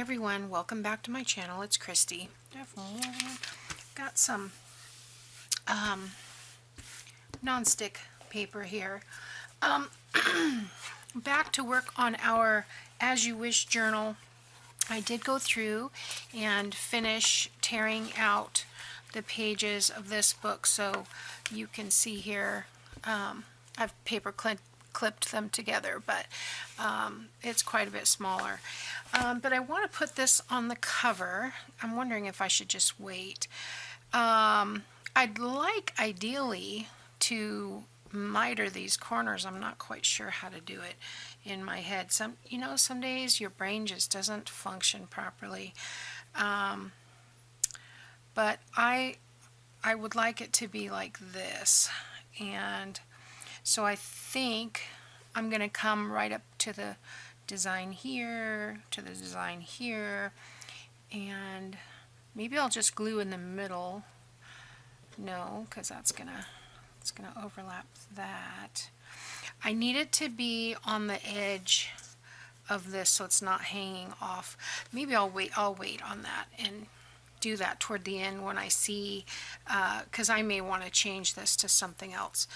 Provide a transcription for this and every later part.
everyone, welcome back to my channel. It's Kristi. Got some non-stick paper here. Back to work on our As You Wish journal. I did go through and finish tearing out the pages of this book, so you can see here I've paper clipped them together, but it's quite a bit smaller. But I want to put this on the cover. I'm wondering if I should just wait. I'd like ideally to miter these corners. I'm not quite sure how to do it in my head. Some days your brain just doesn't function properly. But I would like it to be like this, and so I think I'm going to come right up to the design here, to the design here, and maybe I'll just glue in the middle. No, because it's gonna overlap that. I need it to be on the edge of this so it's not hanging off. Maybe I'll wait on that and do that toward the end when I see, because I may want to change this to something else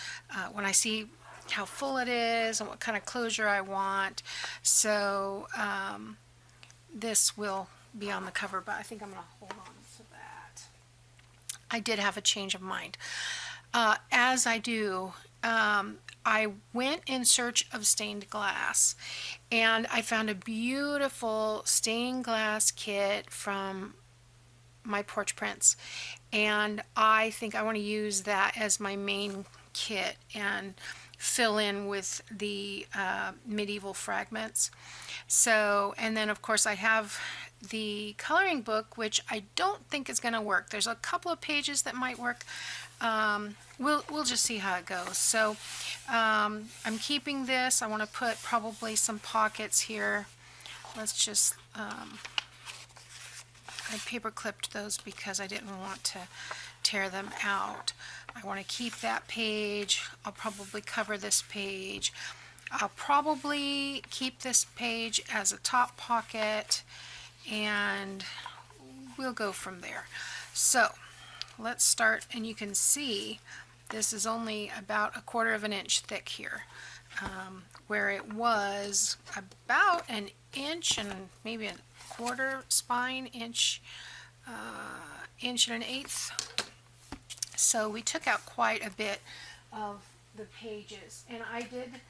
when I see how full it is and what kind of closure I want. So this will be on the cover, but I think I'm going to hold on to that. I did have a change of mind. As I do, I went in search of stained glass, and I found a beautiful stained glass kit from my Porch Prints, and I think I want to use that as my main kit and fill in with the medieval fragments. So, and then of course I have the coloring book, which I don't think is going to work. There's a couple of pages that might work. We'll just see how it goes. So I'm keeping this. I want to put probably some pockets here. Let's just I paper clipped those because I didn't want to tear them out. I want to keep that page. I'll probably cover this page. I'll probably keep this page as a top pocket, and we'll go from there. So let's start, and you can see this is only about 1/4 of an inch thick here, where it was about an inch and maybe 1/4 spine, inch and 1/8. So we took out quite a bit of the pages, and I did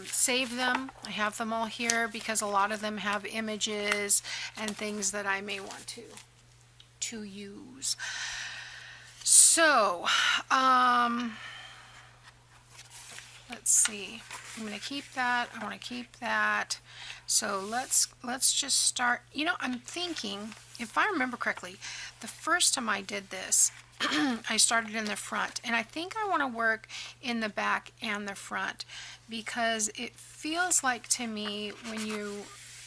save them. I have them all here because a lot of them have images and things that I may want to use. So let's see. I'm going to keep that. I want to keep that. So let's just start. I'm thinking, if I remember correctly, the first time I did this, I started in the front, and I think I want to work in the back and the front, because it feels like to me when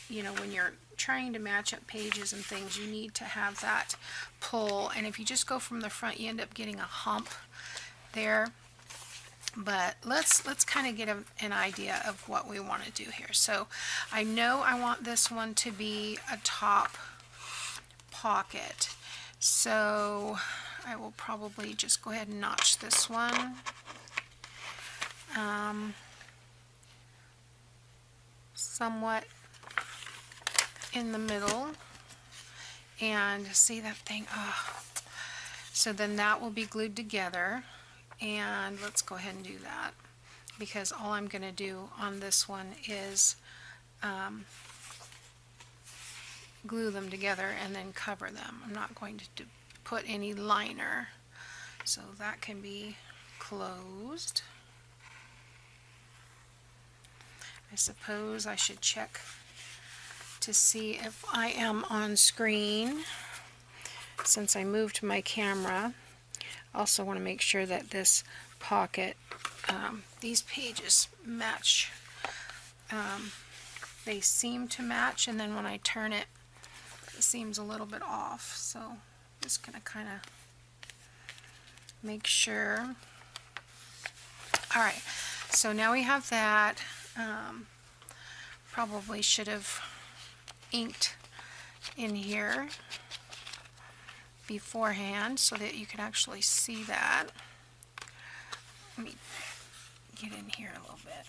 when you're trying to match up pages and things, you need to have that pull, and if you just go from the front, you end up getting a hump there. But let's kind of get an idea of what we want to do here. So I know I want this one to be a top pocket, so I will probably just go ahead and notch this one. Somewhat in the middle, and see that thing. So then that will be glued together, and let's go ahead and do that, because all I'm going to do on this one is glue them together and then cover them. I'm not going to put any liner, so that can be closed. I suppose I should check to see if I am on screen since I moved my camera. Also want to make sure that this pocket, these pages match. They seem to match, and then when I turn it, it seems a little bit off. So I'm just going to kind of make sure. Alright, so now we have that. Probably should have inked in here beforehand so that you can actually see that. Let me get in here a little bit.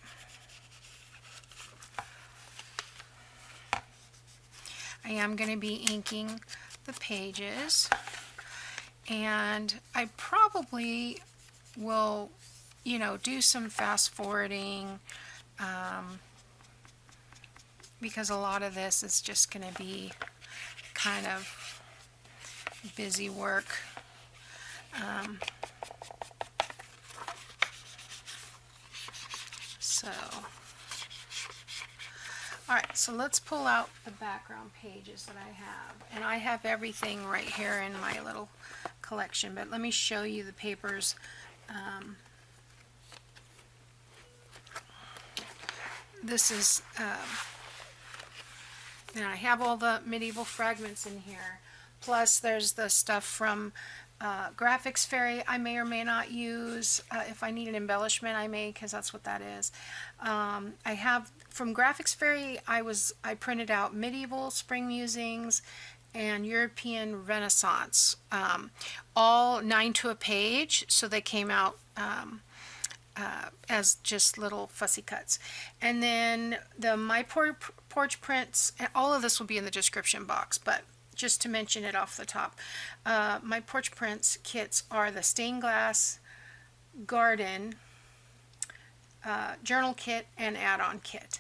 I am going to be inking the pages, and I probably will, you know, do some fast forwarding, because a lot of this is just going to be kind of busy work. Alright, so let's pull out the background pages that I have. And I have everything right here in my little collection, but let me show you the papers. This is, and I have all the medieval fragments in here. Plus there's the stuff from Graphics Fairy I may or may not use. If I need an embellishment, I may, because that's what that is. I have from Graphics Fairy, I printed out medieval, spring musings, and European Renaissance, all 9 to a page, so they came out as just little fussy cuts. And then the My Porch Prints, and all of this will be in the description box, but just to mention it off the top, my Porch Prints kits are the stained glass, garden, journal kit, and add-on kit.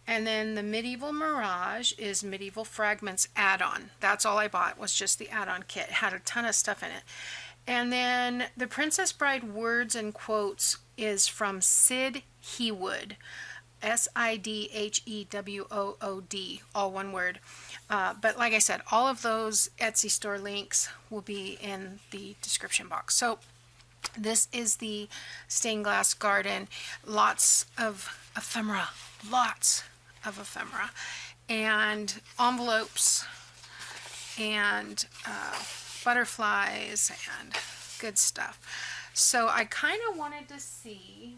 And then the medieval Mirage is medieval fragments add-on. That's all I bought, was just the add-on kit. It had a ton of stuff in it. And then the Princess Bride words and quotes is from Sidhewood, SIDHEWOOD, all one word. But like I said, all of those Etsy store links will be in the description box. So this is the stained glass garden. Lots of ephemera, and envelopes, and butterflies, and good stuff. So I kind of wanted to see,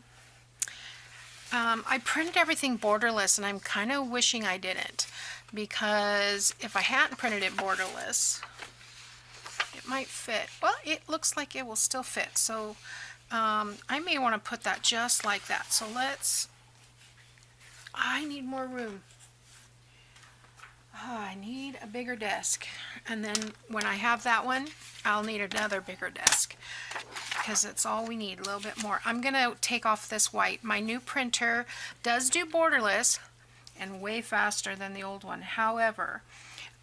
I printed everything borderless, and I'm kind of wishing I didn't, because if I hadn't printed it borderless, it might fit. Well, it looks like it will still fit, so I may want to put that just like that. So I need more room. Oh, I need a bigger desk, and then when I have that one, I'll need another bigger desk, because it's all we need, a little bit more. I'm gonna take off this white. My new printer does do borderless and way faster than the old one. However,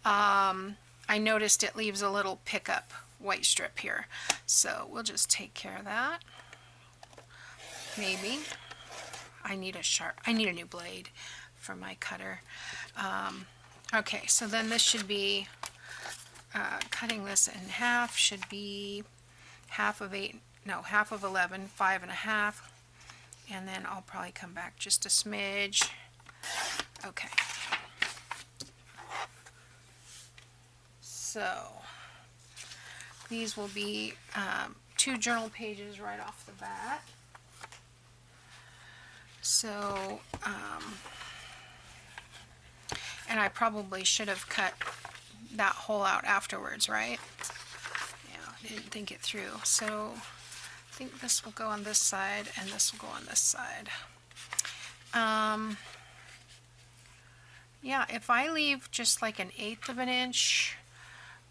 I noticed it leaves a little pickup white strip here, so we'll just take care of that. Maybe I need a new blade for my cutter. Okay, so then this should be, cutting this in half should be half of 11, 5.5, and then I'll probably come back just a smidge. Okay. So these will be 2 journal pages right off the bat. So, and I probably should have cut that hole out afterwards, right? Yeah, didn't think it through. So I think this will go on this side, and this will go on this side. Yeah, if I leave just like 1/8 of an inch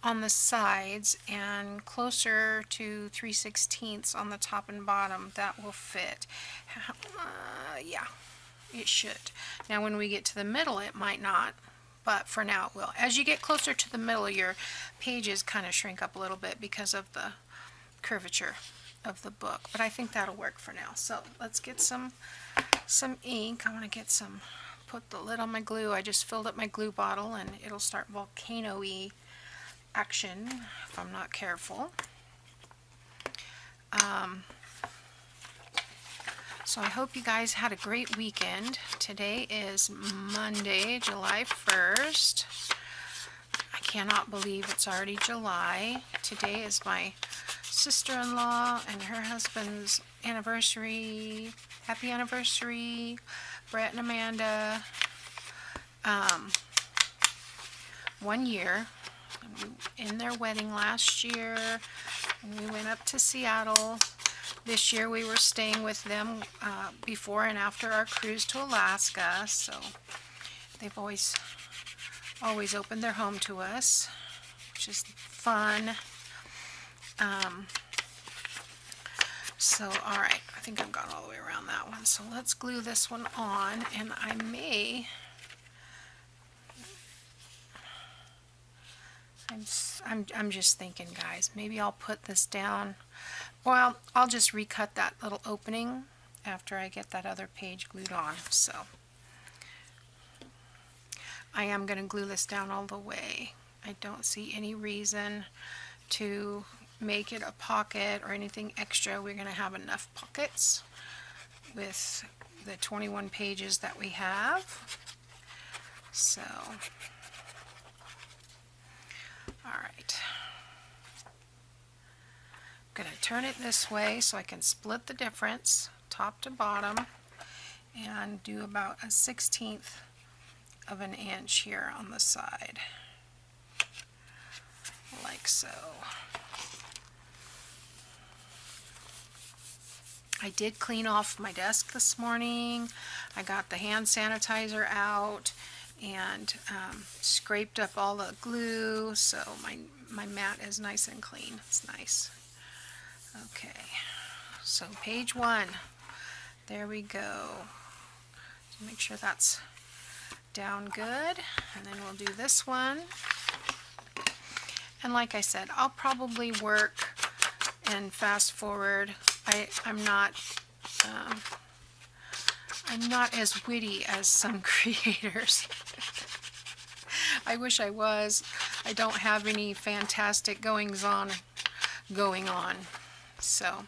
on the sides and closer to 3/16 on the top and bottom, that will fit. Yeah, it should. Now when we get to the middle, it might not, but for now it will. As you get closer to the middle, your pages kind of shrink up a little bit because of the curvature of the book, but I think that'll work for now. So let's get some ink. I want to get some, put the lid on my glue. I just filled up my glue bottle, and it'll start volcano-y action if I'm not careful. So I hope you guys had a great weekend. Today is Monday, July 1st. I cannot believe it's already July. Today is my sister-in-law and her husband's anniversary. Happy anniversary, Brett and Amanda. 1 year. In their wedding last year, and we went up to Seattle. This year we were staying with them before and after our cruise to Alaska, so they've always opened their home to us, which is fun. So alright, I think I've gone all the way around that one, so let's glue this one on, and I'm just thinking, guys, maybe I'll put this down. Well, I'll just recut that little opening after I get that other page glued on. So I am going to glue this down all the way. I don't see any reason to make it a pocket or anything extra. We're going to have enough pockets with the 21 pages that we have. So alright, I'm going to turn it this way so I can split the difference top to bottom and do about a 1/16 of an inch here on the side, like so. I did clean off my desk this morning. I got the hand sanitizer out and scraped up all the glue, so my mat is nice and clean. It's nice. Okay, so page 1, there we go. Make sure that's down good, and then we'll do this one. And like I said, I'll probably work and fast forward. I'm not as witty as some creators. I wish I was. I don't have any fantastic goings on going on. So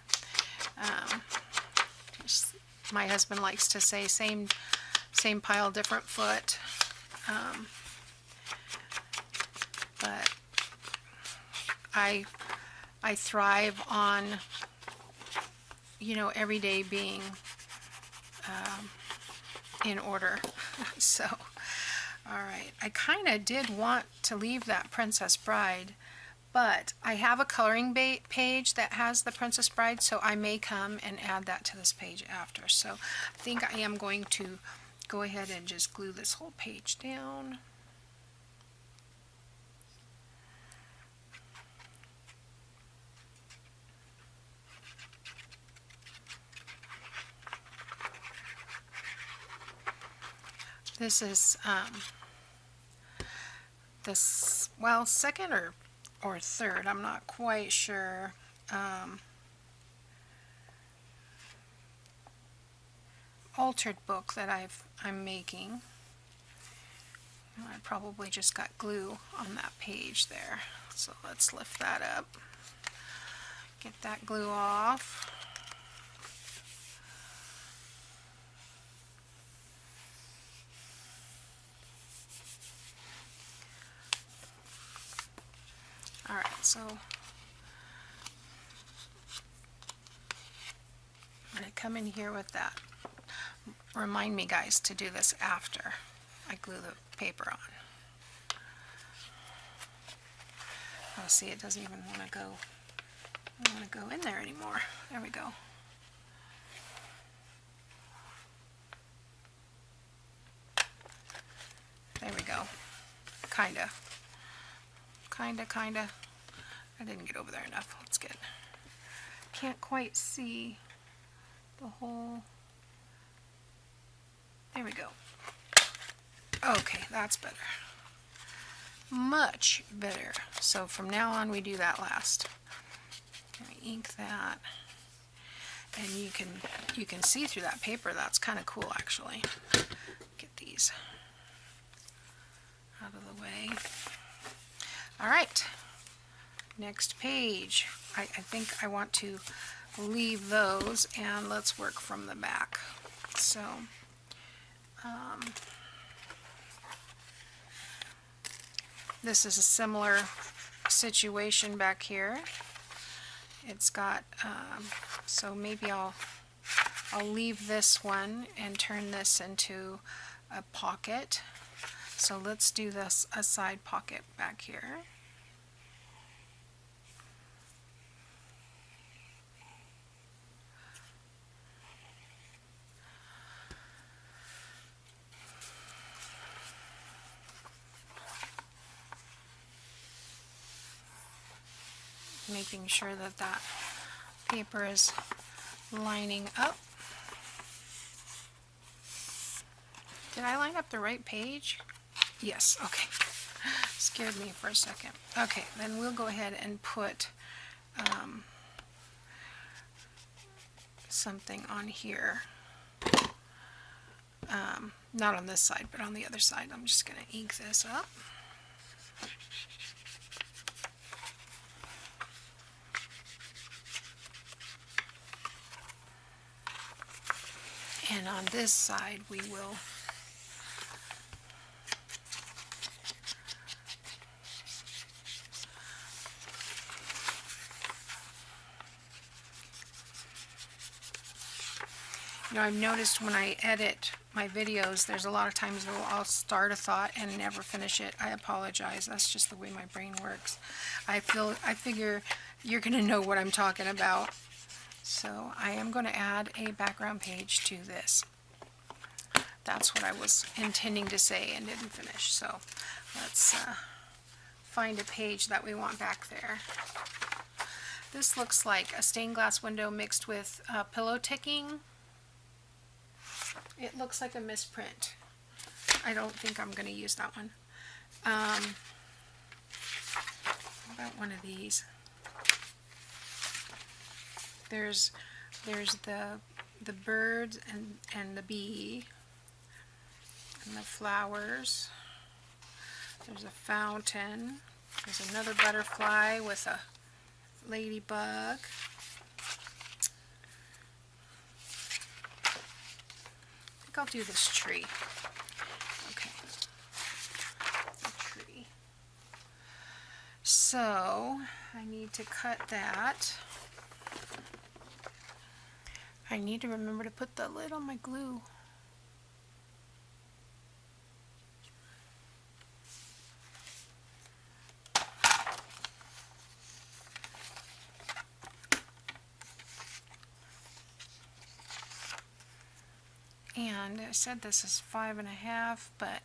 my husband likes to say same pile, different foot. But I thrive on, you know, every day being in order. So, alright, I kind of did want to leave that Princess Bride, but I have a coloring page that has the Princess Bride, so I may come and add that to this page after. So I think I am going to go ahead and just glue this whole page down. This is this, well, second or third, I'm not quite sure. Altered book that I'm making. I probably just got glue on that page there. So let's lift that up. Get that glue off. Alright, so I'm going to come in here with that. Remind me, guys, to do this after I glue the paper on. Oh, see, it doesn't even want to go. I don't want to go in there anymore. There we go. There we go. Kinda. I didn't get over there enough. Let's get. Can't quite see the whole. There we go. Okay, that's better. Much better. So from now on, we do that last. Let me ink that, and you can see through that paper. That's kind of cool, actually. Get these out of the way. All right, next page. I think I want to leave those, and let's work from the back. So this is a similar situation back here. It's got so maybe I'll leave this one and turn this into a pocket. So let's do this a side pocket back here. Making sure that that paper is lining up. Did I line up the right page? Yes, okay. Scared me for a second. Okay, then we'll go ahead and put something on here. Not on this side, but on the other side. I'm just going to ink this up. And on this side we will I've noticed when I edit my videos, there's a lot of times where I'll start a thought and never finish it. I apologize. That's just the way my brain works. I figure you're going to know what I'm talking about. So I am going to add a background page to this. That's what I was intending to say and didn't finish. So let's find a page that we want back there. This looks like a stained glass window mixed with pillow ticking. It looks like a misprint. I don't think I'm going to use that one. How about one of these? There's the bird and the bee and the flowers. There's a fountain. There's another butterfly with a ladybug. I think I'll do this tree. Okay. The tree. So I need to cut that. I need to remember to put the lid on my glue. And I said this is 5.5, but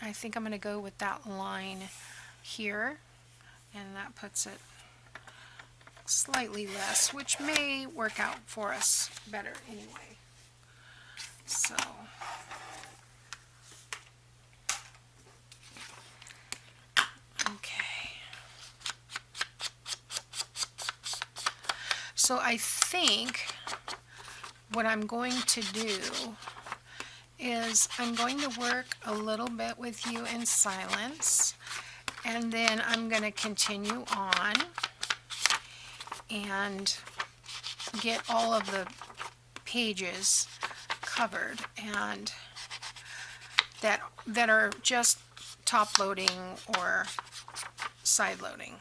I think I'm going to go with that line here, and that puts it slightly less, which may work out for us better anyway. So okay. So I think what I'm going to do is I'm going to work a little bit with you in silence, and then I'm going to continue on and get all of the pages covered and that are just top loading or side loading.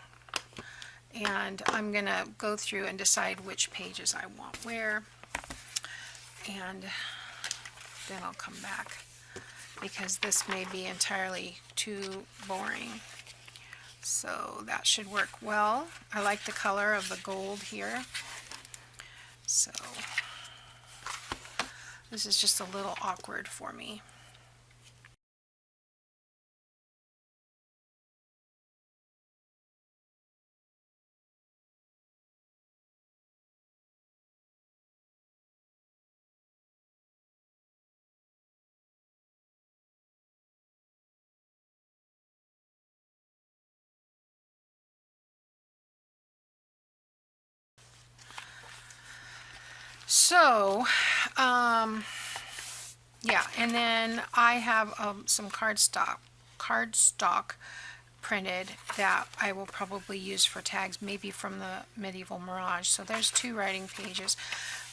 And I'm going to go through and decide which pages I want where, and then I'll come back because this may be entirely too boring. So that should work well. I like the color of the gold here. So this is just a little awkward for me. So, yeah, and then I have some cardstock printed that I will probably use for tags, maybe from the Medieval Mirage. So there's 2 writing pages.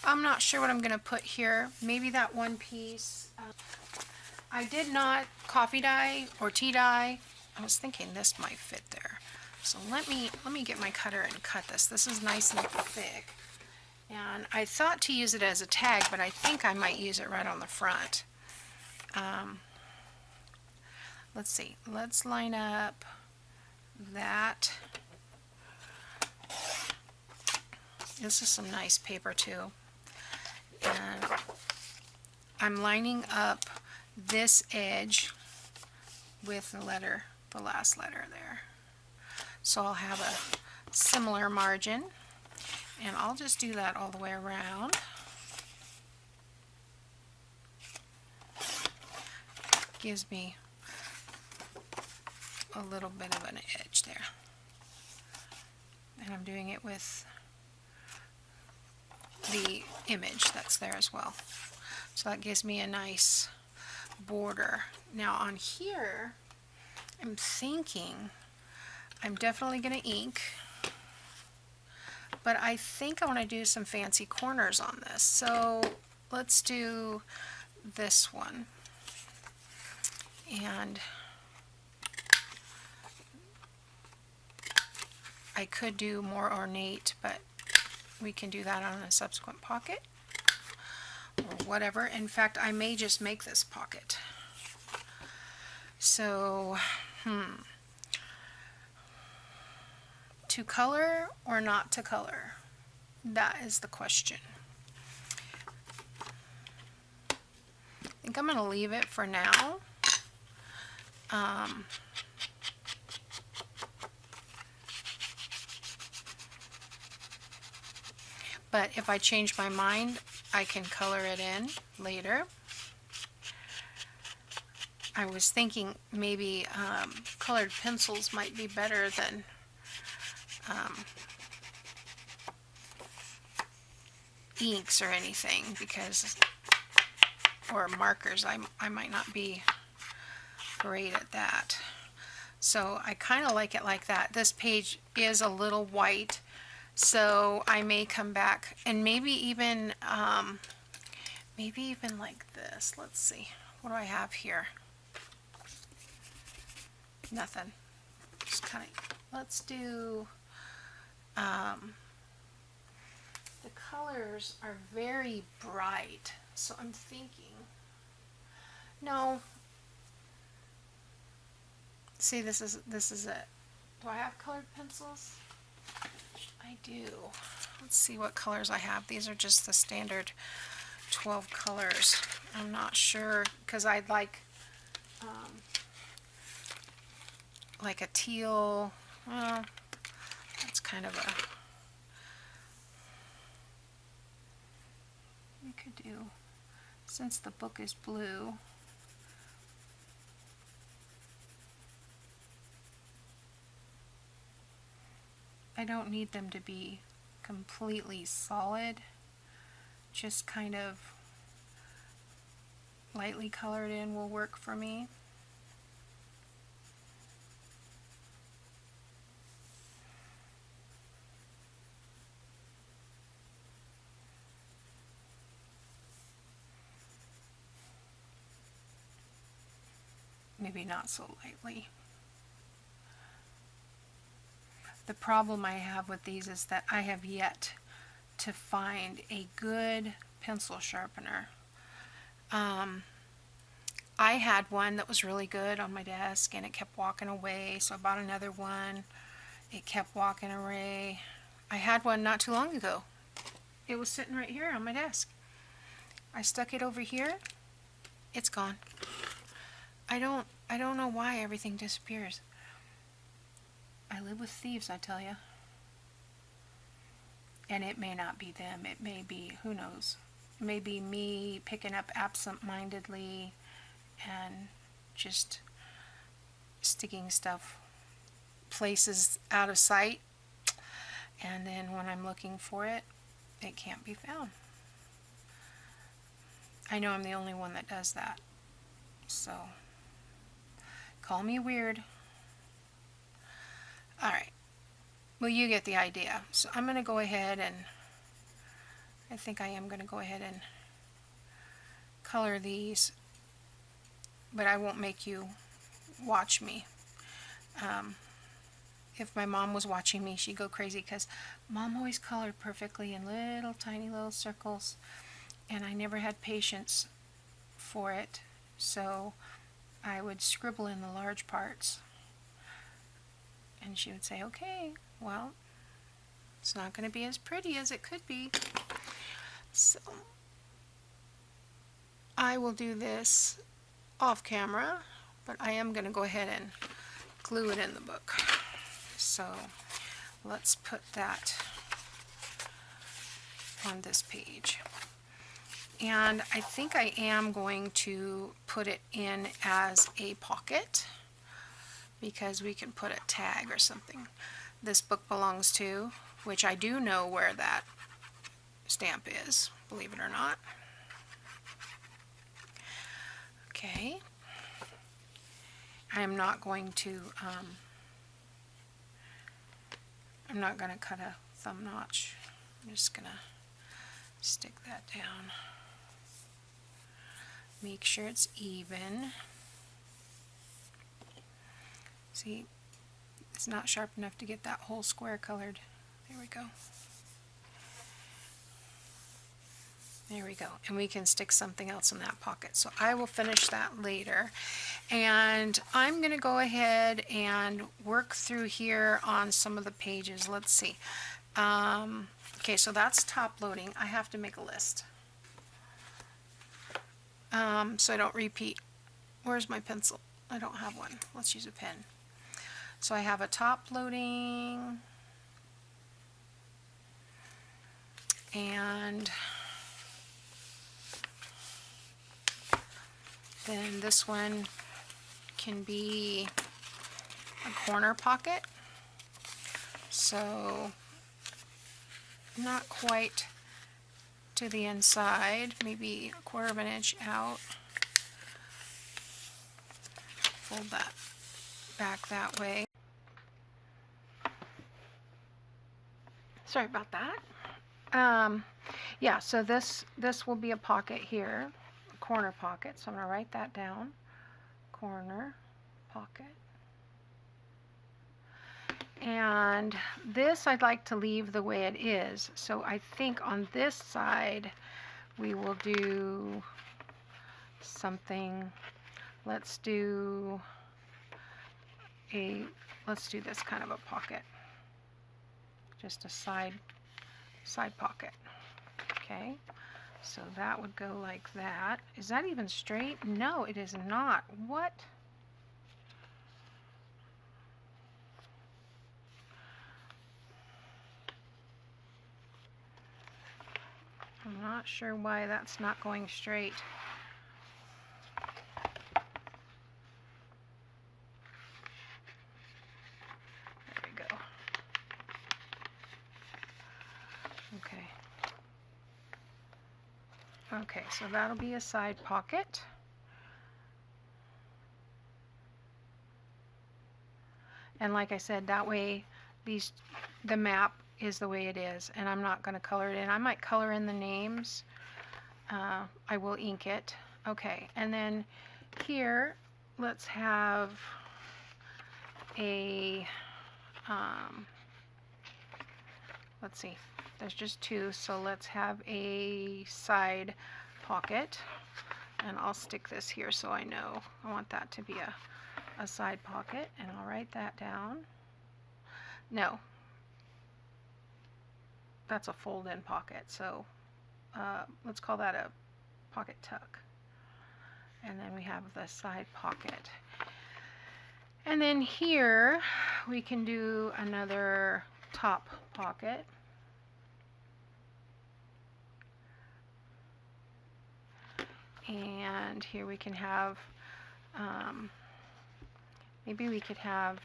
I'm not sure what I'm going to put here. Maybe that one piece. I did not coffee dye or tea dye. I was thinking this might fit there. So let me get my cutter and cut this. This is nice and thick. And I thought to use it as a tag, but I think I might use it right on the front. let's see, let's line up that. This is some nice paper too. And I'm lining up this edge with the letter, the last letter there. So I'll have a similar margin, and I'll just do that all the way around. Gives me a little bit of an edge there. And I'm doing it with the image that's there as well. So that gives me a nice border. Now on here, I'm thinking I'm definitely going to ink, but I think I want to do some fancy corners on this. So let's do this one. And I could do more ornate, but we can do that on a subsequent pocket or whatever. In fact, I may just make this pocket. So, to color or not to color? That is the question. I think I'm going to leave it for now. But if I change my mind, I can color it in later. I was thinking maybe colored pencils might be better than inks or anything, because, or markers, I might not be great at that. So I kind of like it like that. This page is a little white, so I may come back and maybe even like this. Let's see, what do I have here? Nothing. Just kind of, let's do, the colors are very bright, so I'm thinking, no, see, this is it. Do I have colored pencils? I do. Let's see what colors I have. These are just the standard 12 colors. I'm not sure, because I'd like a teal. Well, that's kind of a, we could do, since the book is blue, I don't need them to be completely solid, just kind of lightly colored in will work for me. Maybe not so lightly. The problem I have with these is that I have yet to find a good pencil sharpener. I had one that was really good on my desk and it kept walking away, so I bought another one. It kept walking away. I had one not too long ago. It was sitting right here on my desk. I stuck it over here. It's gone. I don't know why everything disappears. I live with thieves, I tell you. And it may not be them. It may be, who knows, maybe me picking up absent-mindedly and just sticking stuff places out of sight. And then when I'm looking for it, it can't be found. I know I'm the only one that does that. So, call me weird. Alright, well, you get the idea. So I'm going to go ahead and, I think I am going to go ahead and color these, but I won't make you watch me. If my mom was watching me, she'd go crazy, because Mom always colored perfectly in little tiny little circles, and I never had patience for it. So I would scribble in the large parts. And she would say, okay, well, it's not going to be as pretty as it could be. So I will do this off camera, but I am going to go ahead and glue it in the book. So let's put that on this page. And I think I am going to put it in as a pocket because we can put a tag or something this book belongs to, which I do know where that stamp is, believe it or not. Okay. I am not going to cut a thumb notch. I'm just going to stick that down. Make sure it's even. See, it's not sharp enough to get that whole square colored. There we go. There we go. And we can stick something else in that pocket. So I will finish that later. And I'm going to go ahead and work through here on some of the pages. Let's see. Okay, so that's top loading. I have to make a list. So I don't repeat. Where's my pencil? I don't have one. Let's use a pen. So I have a top loading, and then this one can be a corner pocket. So not quite to the inside, maybe a 1/4 of an inch out. Fold that back that way. Sorry about that. Yeah, so this will be a pocket here, a corner pocket. So I'm going to write that down. Corner pocket. And this I'd like to leave the way it is. So I think on this side we will do something. Let's do this kind of a pocket. Just a side pocket. Okay, so that would go like that. Is that even straight? No, it is not. What? I'm not sure why that's not going straight. There we go. Okay. Okay, so that'll be a side pocket. And like I said, that way the map is the way it is, and I'm not going to color it in. I might color in the names. I will ink it. Okay, and then here let's have a let's see, there's just two, so let's have a side pocket, and I'll stick this here so I know I want that to be a side pocket, and I'll write that down. No, that's a fold-in pocket, so let's call that a pocket tuck. And then we have the side pocket. And then here we can do another top pocket. And here we can have, maybe we could have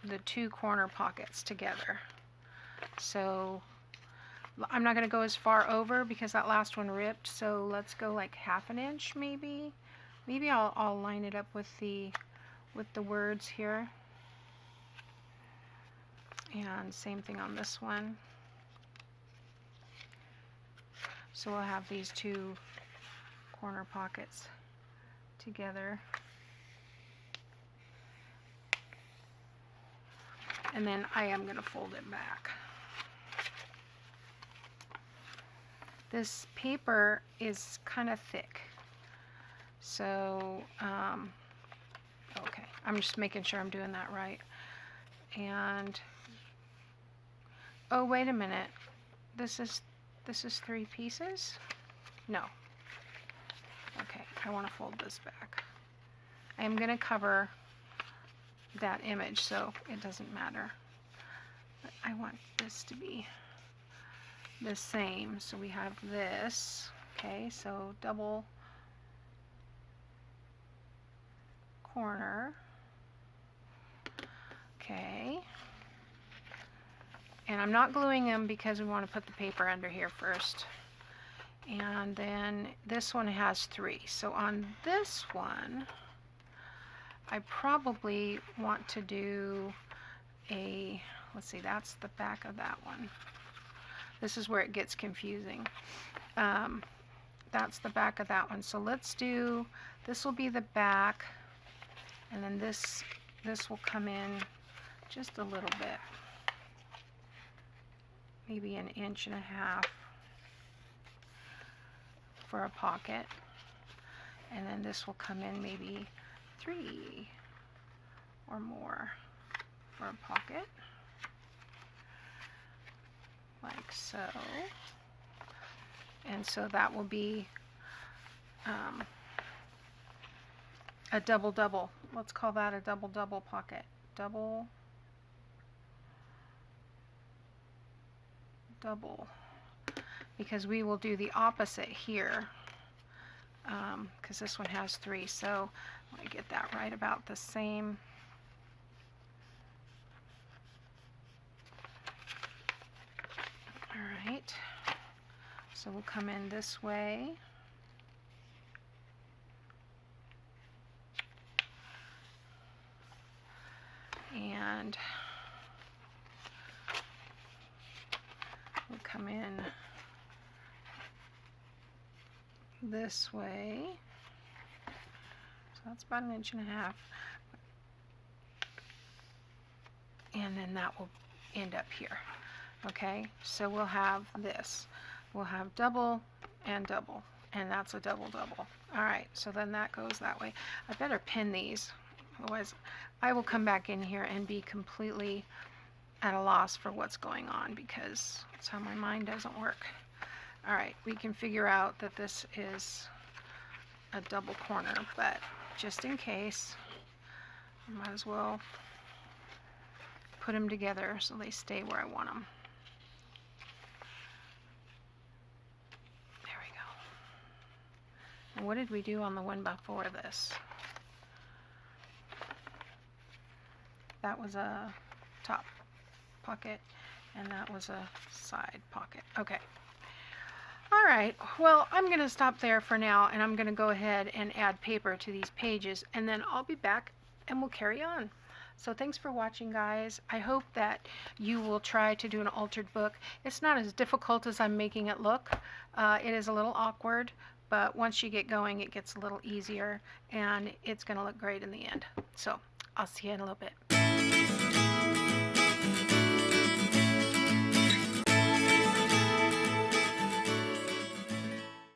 the two corner pockets together. So I'm not going to go as far over because that last one ripped, so let's go like 1/2 inch maybe. Maybe I'll line it up with the words here. And same thing on this one. So we'll have these two corner pockets together. And then I am going to fold it back. This paper is kind of thick, so Okay, I'm just making sure I'm doing that right. And oh, wait a minute. This is 3 pieces? No. Okay, I want to fold this back. I am going to cover that image so it doesn't matter. But I want this to be the same. So we have this. Okay, so double corner. Okay. And I'm not gluing them because we want to put the paper under here first. And then this one has 3. So on this one, I probably want to do a, let's see, that's the back of that one. This is where it gets confusing. That's the back of that one. So let's do, this will be the back, and then this will come in just a little bit. Maybe 1.5 inches for a pocket, and then this will come in maybe 3 or more for a pocket, like so. And so that will be a double. Let's call that a double pocket. Double, because we will do the opposite here, because this one has 3. So let me get that right about the same. All right, so we'll come in this way. And we'll come in this way. So that's about 1.5 inches. And then that will end up here. Okay, so we'll have this. We'll have double and double, and that's a double. All right, so then that goes that way. I better pin these, otherwise I will come back in here and be completely at a loss for what's going on, because that's how my mind doesn't work. All right, we can figure out that this is a double corner, but just in case, I might as well put them together so they stay where I want them. There we go. And what did we do on the one before this? That was a top pocket, and that was a side pocket. Okay. All right, well, I'm going to stop there for now, and I'm going to go ahead and add paper to these pages, and then I'll be back and we'll carry on. So thanks for watching, guys. I hope that you will try to do an altered book. It's not as difficult as I'm making it look. It is a little awkward, but once you get going, it gets a little easier, and it's going to look great in the end. So I'll see you in a little bit.